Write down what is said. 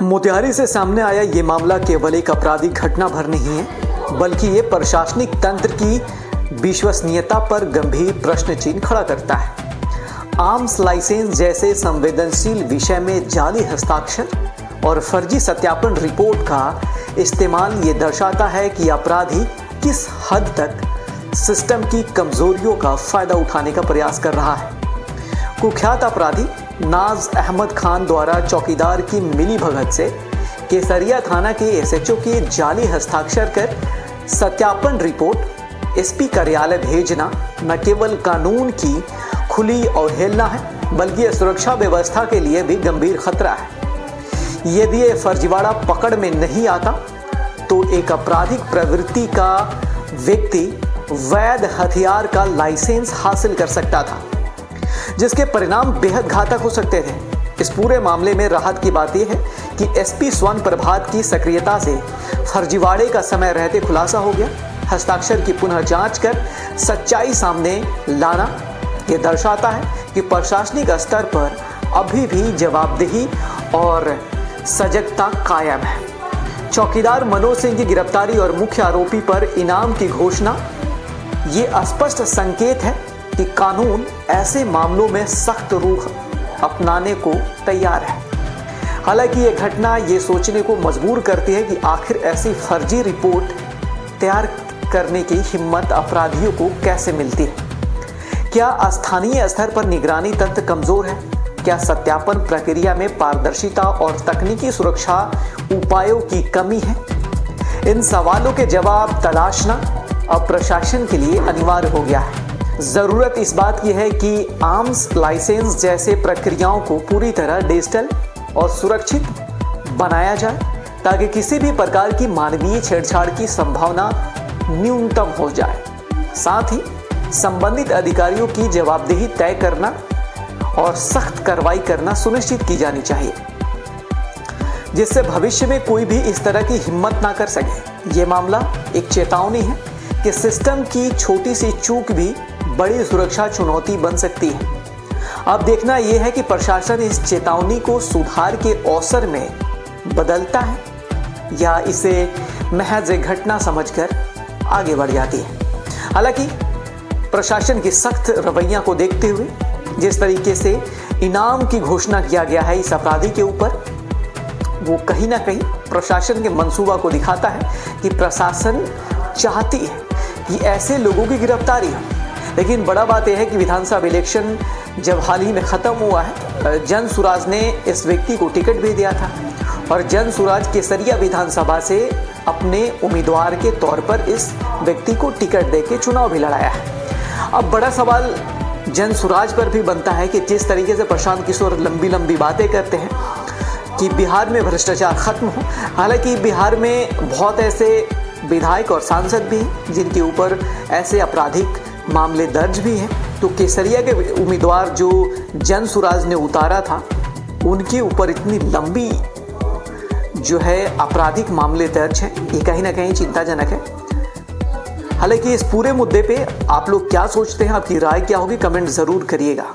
मोतिहारी से सामने आया ये मामला केवल एक आपराधिक घटना भर नहीं है, बल्कि ये प्रशासनिक तंत्र की विश्वसनीयता पर गंभीर प्रश्न चिन्ह खड़ा करता है। आर्म्स लाइसेंस जैसे संवेदनशील विषय में जाली हस्ताक्षर और फर्जी सत्यापन रिपोर्ट का इस्तेमाल ये दर्शाता है कि अपराधी किस हद तक सिस्टम की कमजोरियों का फायदा उठाने का प्रयास कर रहा है। कुख्यात अपराधी नाज अहमद खान द्वारा चौकीदार की मिलीभगत से केसरिया थाना के एसएचओ के जाली हस्ताक्षर कर सत्यापन रिपोर्ट एसपी कार्यालय भेजना न केवल कानून की खुली अवहेलना है, बल्कि यह सुरक्षा व्यवस्था के लिए भी गंभीर खतरा है। यदि ये फर्जीवाड़ा पकड़ में नहीं आता तो एक आपराधिक प्रवृत्ति का व्यक्ति वैध हथियार का लाइसेंस हासिल कर सकता था, जिसके परिणाम बेहद घातक हो सकते थे। इस पूरे मामले में राहत की बात यह है कि एसपी स्वर्ण प्रभात की सक्रियता से फर्जीवाड़े का समय रहते खुलासा हो गया। हस्ताक्षर की पुनः जांच कर सच्चाई सामने लाना यह दर्शाता है कि प्रशासनिक स्तर पर अभी भी जवाबदेही और सजगता कायम है। चौकीदार मनोज सिंह की गिरफ्तारी और मुख्य आरोपी पर इनाम की घोषणा ये स्पष्ट संकेत है कि कानून ऐसे मामलों में सख्त रुख अपनाने को तैयार है। हालांकि ये घटना ये सोचने को मजबूर करती है कि आखिर ऐसी फर्जी रिपोर्ट तैयार करने की हिम्मत अपराधियों को कैसे मिलती है। क्या स्थानीय स्तर पर निगरानी तंत्र कमजोर है? क्या सत्यापन प्रक्रिया में पारदर्शिता और तकनीकी सुरक्षा उपायों की कमी है? इन सवालों के जवाब तलाशना अब प्रशासन के लिए अनिवार्य हो गया है। ज़रूरत इस बात की है कि आर्म्स लाइसेंस जैसे प्रक्रियाओं को पूरी तरह डिजिटल और सुरक्षित बनाया जाए, ताकि किसी भी प्रकार की मानवीय छेड़छाड़ की संभावना न्यूनतम हो जाए। साथ ही संबंधित अधिकारियों की जवाबदेही तय करना और सख्त कार्रवाई करना सुनिश्चित की जानी चाहिए, जिससे भविष्य में कोई भी इस तरह की हिम्मत ना कर सके। ये मामला एक चेतावनी है कि सिस्टम की छोटी सी चूक भी बड़ी सुरक्षा चुनौती बन सकती है। अब देखना यह है कि प्रशासन इस चेतावनी को सुधार के अवसर में बदलता है या इसे महज एक घटना समझकर आगे बढ़ जाती है। हालांकि प्रशासन की सख्त रवैया को देखते हुए जिस तरीके से इनाम की घोषणा किया गया है इस अपराधी के ऊपर, वो कहीं ना कहीं प्रशासन के मंसूबा को दिखाता है कि प्रशासन चाहती है कि ऐसे लोगों की गिरफ्तारी हो। लेकिन बड़ा बात यह है कि विधानसभा इलेक्शन जब हाल ही में ख़त्म हुआ है, जन सुराज ने इस व्यक्ति को टिकट भी दिया था और जन सुराज केसरिया विधानसभा से अपने उम्मीदवार के तौर पर इस व्यक्ति को टिकट देके चुनाव भी लड़ाया है। अब बड़ा सवाल जन सुराज पर भी बनता है कि जिस तरीके से प्रशांत किशोर लंबी लंबी बातें करते हैं कि बिहार में भ्रष्टाचार खत्म हो, हालांकि बिहार में बहुत ऐसे विधायक और सांसद भी हैं जिनके ऊपर ऐसे आपराधिक मामले दर्ज भी हैं। तो केसरिया के उम्मीदवार जो जन सुराज ने उतारा था, उनके ऊपर इतनी लंबी जो है आपराधिक मामले दर्ज हैं, ये कहीं ना कहीं चिंताजनक है। हालांकि इस पूरे मुद्दे पे आप लोग क्या सोचते हैं, आपकी राय क्या होगी, कमेंट ज़रूर करिएगा।